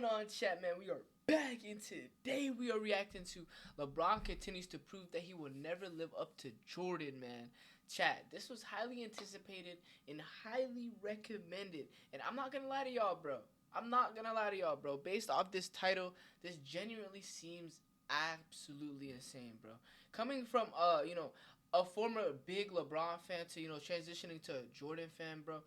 going on, chat, man? We are back, and today we are reacting to LeBron continues to prove that he will never live up to Jordan, man. Chat, this was highly anticipated and highly recommended, and I'm not gonna lie to y'all, bro. Based off this title, this genuinely seems absolutely insane, bro. Coming from a former big LeBron fan to transitioning to a Jordan fan, bro.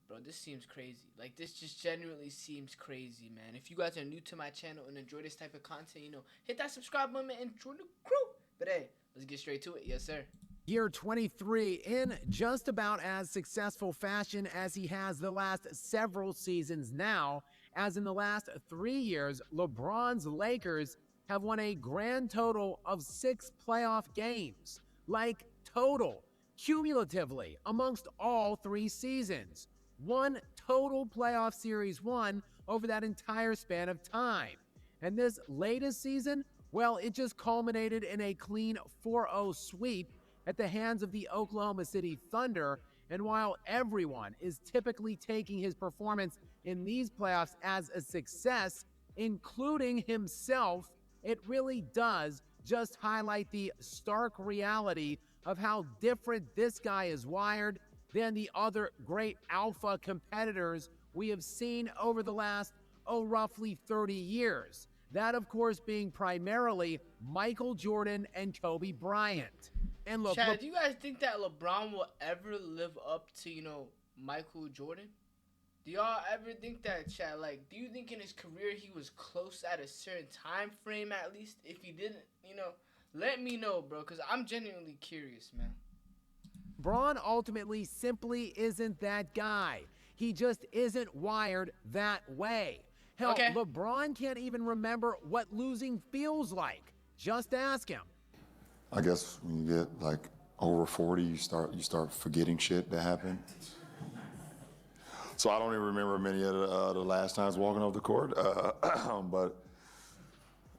Bro, this seems crazy. Like, this just genuinely seems crazy, man. If you guys are new to my channel and enjoy this type of content, hit that subscribe button and join the crew. But hey, let's get straight to it. Yes, sir. Year 23 in just about as successful fashion as he has the last several seasons now, as in the last 3 years, LeBron's Lakers have won a grand total of 6 playoff games. Like, total, cumulatively, amongst all 3 seasons. 1 total playoff series won over that entire span of time. And this latest season, well, it just culminated in a clean 4-0 sweep at the hands of the Oklahoma City Thunder. And while everyone is typically taking his performance in these playoffs as a success, including himself, it really does just highlight the stark reality of how different this guy is wired than the other great alpha competitors we have seen over the last, roughly 30 years. That, of course, being primarily Michael Jordan and Kobe Bryant. And look, Chad, do you guys think that LeBron will ever live up to, Michael Jordan? Do y'all ever think that, Chad? Like, do you think in his career he was close at a certain time frame at least? If he didn't, let me know, bro, because I'm genuinely curious, man. LeBron ultimately simply isn't that guy. He just isn't wired that way. Hell, Okay. LeBron can't even remember what losing feels like. Just ask him. I guess when you get like over 40, you start forgetting shit that happened. So I don't even remember many of the last times walking off the court, but.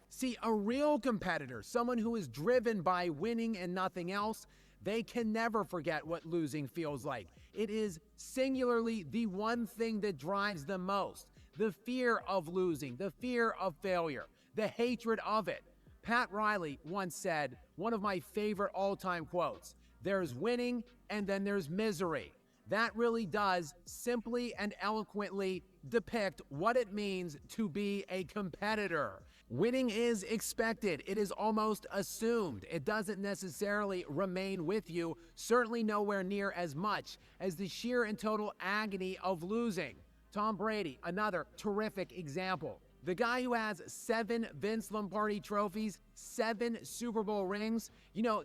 See, a real competitor, someone who is driven by winning and nothing else, they can never forget what losing feels like. It is singularly the one thing that drives them most. The fear of losing, the fear of failure, the hatred of it. Pat Riley once said, one of my favorite all-time quotes, "There's winning and then there's misery." That really does simply and eloquently depict what it means to be a competitor. Winning is expected. It is almost assumed. It doesn't necessarily remain with you, certainly nowhere near as much as the sheer and total agony of losing. Tom Brady, another terrific example. The guy who has 7 Vince Lombardi trophies, 7 Super Bowl rings,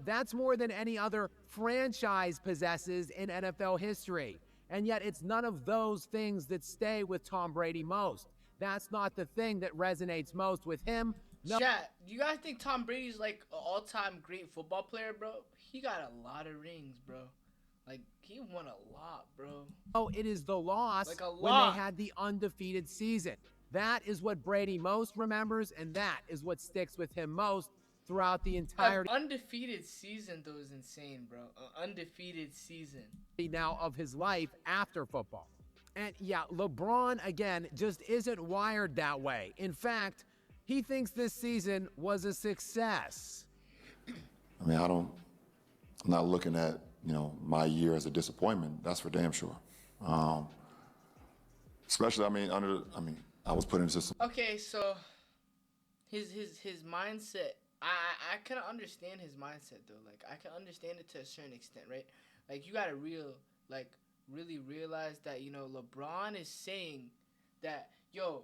that's more than any other franchise possesses in NFL history. And yet it's none of those things that stay with Tom Brady most. That's not the thing that resonates most with him. No. Chat, do you guys think Tom Brady's like an all-time great football player, bro? He got a lot of rings, bro. Like, he won a lot, bro. Oh, it is the loss Like a when lot. they had the undefeated season. That is what Brady most remembers, and that is what sticks with him most throughout the entirety An undefeated season, though, is insane, bro. An undefeated season. Now of his life after football. And yeah, LeBron, again, just isn't wired that way. In fact, he thinks this season was a success. I mean, I'm not looking at, my year as a disappointment. That's for damn sure. Especially, I was put into some. Okay, so his mindset, I can understand his mindset, though. Like, I can understand it to a certain extent, right? Like, you gotta really realize that, LeBron is saying that, yo,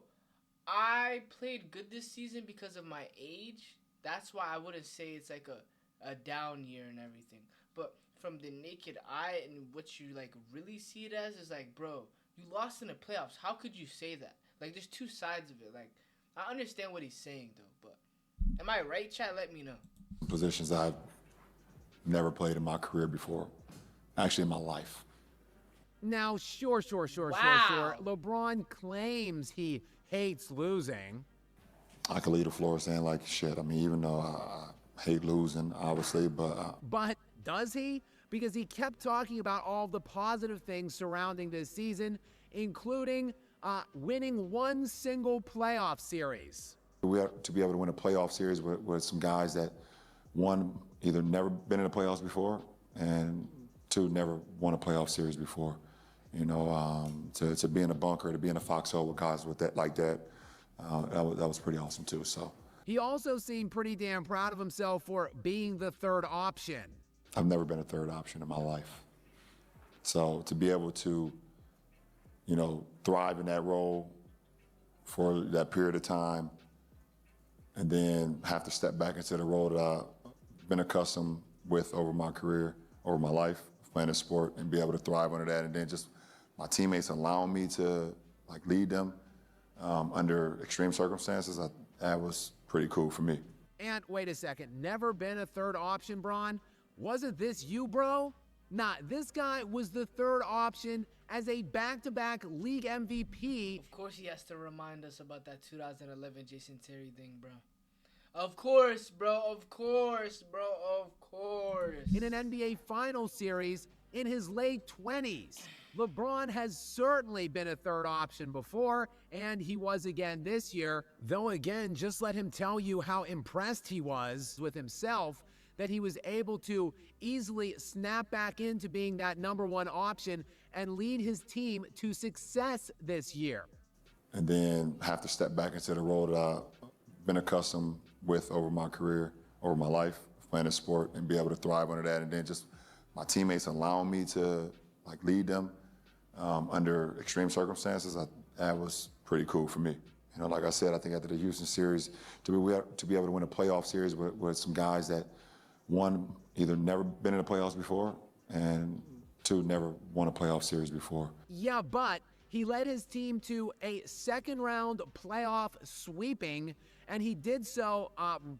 I played good this season because of my age. That's why I wouldn't say it's like a down year and everything. But from the naked eye and what you like really see it as is like, bro, you lost in the playoffs. How could you say that? Like, there's two sides of it. Like, I understand what he's saying, though, but am I right, chat? Let me know. Positions I've never played in my career before, actually in my life. Now, sure. Wow. LeBron claims he hates losing. I could leave the floor saying like, shit, even though I hate losing, obviously, but. But does he? Because he kept talking about all the positive things surrounding this season, including winning one single playoff series. We have to be able to win a playoff series with some guys that, one, either never been in the playoffs before, and two, never won a playoff series before. You know, to be in a bunker, to be in a foxhole with guys with that like that, that was pretty awesome too. So he also seemed pretty damn proud of himself for being the third option. I've never been a third option in my life. So to be able to, you know, thrive in that role for that period of time, and then have to step back into the role that I've been accustomed with over my career, over my life, playing the sport, and be able to thrive under that, and then just my teammates allowing me to like lead them under extreme circumstances, that was pretty cool for me. And wait a second, never been a third option, Bron? Wasn't this you, bro? Nah, this guy was the third option as a back-to-back league MVP. Of course he has to remind us about that 2011 Jason Terry thing, bro. Of course, bro. Of course, bro. Of course. In an NBA Finals series in his late 20s. LeBron has certainly been a third option before, and he was again this year. Though again, just let him tell you how impressed he was with himself that he was able to easily snap back into being that number one option and lead his team to success this year. And then have to step back into the role that I've been accustomed with over my career, over my life, playing the sport, and be able to thrive under that, and then just my teammates allowing me to like lead them under extreme circumstances, that was pretty cool for me. You know, like I said, I think after the Houston series, to be able to win a playoff series with some guys that, one, either never been in the playoffs before, and two, never won a playoff series before. Yeah, but he led his team to a second-round playoff sweeping, and he did so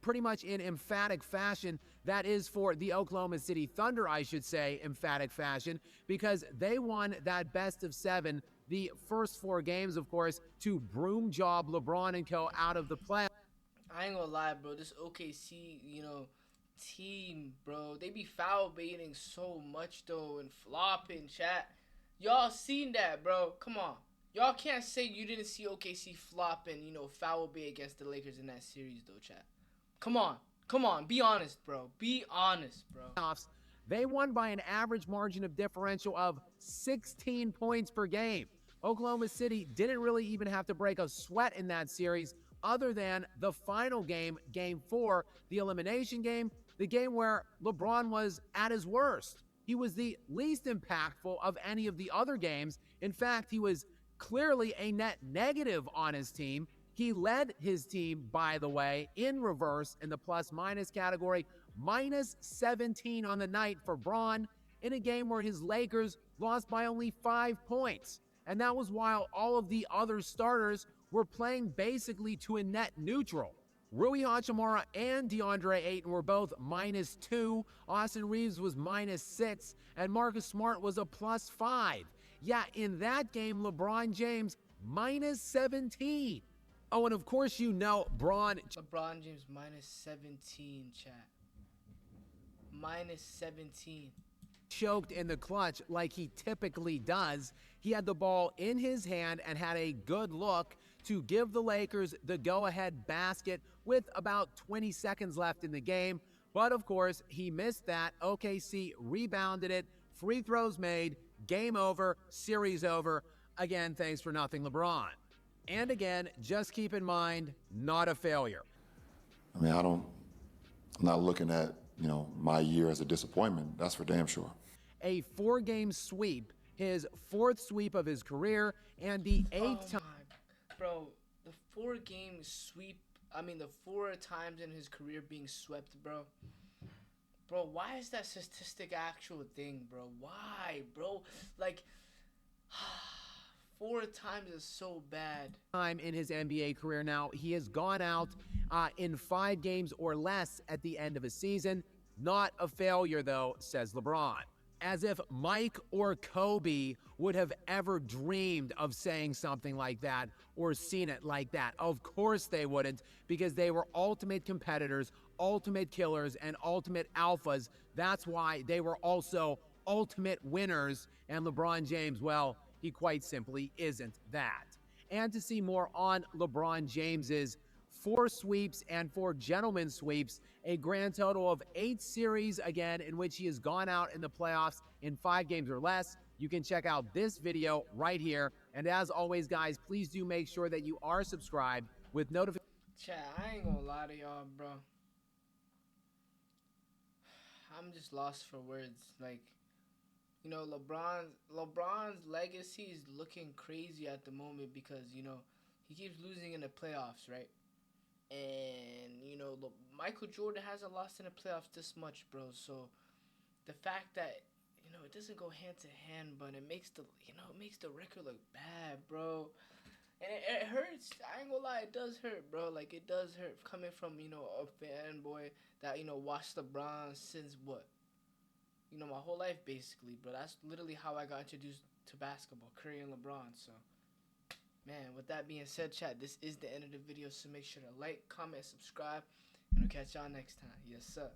pretty much in emphatic fashion. That is for the Oklahoma City Thunder, I should say, emphatic fashion, because they won that best of seven, the first four games, of course, to broom job LeBron and co. out of the playoffs. I ain't gonna lie, bro. This OKC, team, bro, they be foul baiting so much, though, and flopping, chat. Y'all seen that, bro. Come on. Y'all can't say you didn't see OKC flopping, foul bait against the Lakers in that series, though, chat. Come on. Come on. Be honest, bro. Be honest, bro. They won by an average margin of differential of 16 points per game. Oklahoma City didn't really even have to break a sweat in that series other than the final game, Game 4, the elimination game, the game where LeBron was at his worst. He was the least impactful of any of the other games. In fact, he was clearly a net negative on his team. He led his team, by the way, in reverse in the plus-minus category, minus 17 on the night for Bron in a game where his Lakers lost by only 5 points. And that was while all of the other starters were playing basically to a net neutral. Rui Hachimura and DeAndre Ayton were both minus 2. Austin Reeves was minus 6. And Marcus Smart was a plus 5. Yeah, in that game, LeBron James minus 17. Oh, and of course LeBron James minus 17, chat. Minus 17. Choked in the clutch like he typically does. He had the ball in his hand and had a good look to give the Lakers the go-ahead basket with about 20 seconds left in the game. But of course, he missed that. OKC rebounded it. Free throws made. Game over. Series over. Again, thanks for nothing, LeBron. And again, just keep in mind, not a failure. I mean, I'm not looking at, my year as a disappointment. That's for damn sure. A 4-game sweep, his 4th sweep of his career, and the 8th time. Bro, the 4-game sweep, the 4 times in his career being swept, bro. Bro, why is that statistic actual thing, bro? Why, bro? Like, 4 times is so bad. Time in his NBA career now, he has gone out in 5 games or less at the end of a season. Not a failure, though, says LeBron. As if Mike or Kobe would have ever dreamed of saying something like that or seen it like that. Of course they wouldn't, because they were ultimate competitors, ultimate killers, and ultimate alphas. That's why they were also ultimate winners. And LeBron James, well, he quite simply isn't that. and to see more on LeBron James's 4 sweeps and 4 gentlemen sweeps, a grand total of 8 series again in which he has gone out in the playoffs in 5 games or less. You can check out this video right here. And as always, guys, please do make sure that you are subscribed with notifications. Chat, I ain't gonna lie to y'all, bro. I'm just lost for words. Like, you know, LeBron's legacy is looking crazy at the moment because, you know, he keeps losing in the playoffs, right? And, you know, Michael Jordan hasn't lost in the playoffs this much, bro. So the fact that, you know, it doesn't go hand to hand, but it makes the, you know, it makes the record look bad, bro. And it hurts. I ain't gonna lie, it does hurt, bro. Like, it does hurt coming from, you know, a fanboy that, you know, watched LeBron since what? You know, my whole life, basically, bro. That's literally how I got introduced to basketball, Curry and LeBron. So, man, with that being said, chat, this is the end of the video. So make sure to like, comment, subscribe, and I'll catch y'all next time. Yes, sir.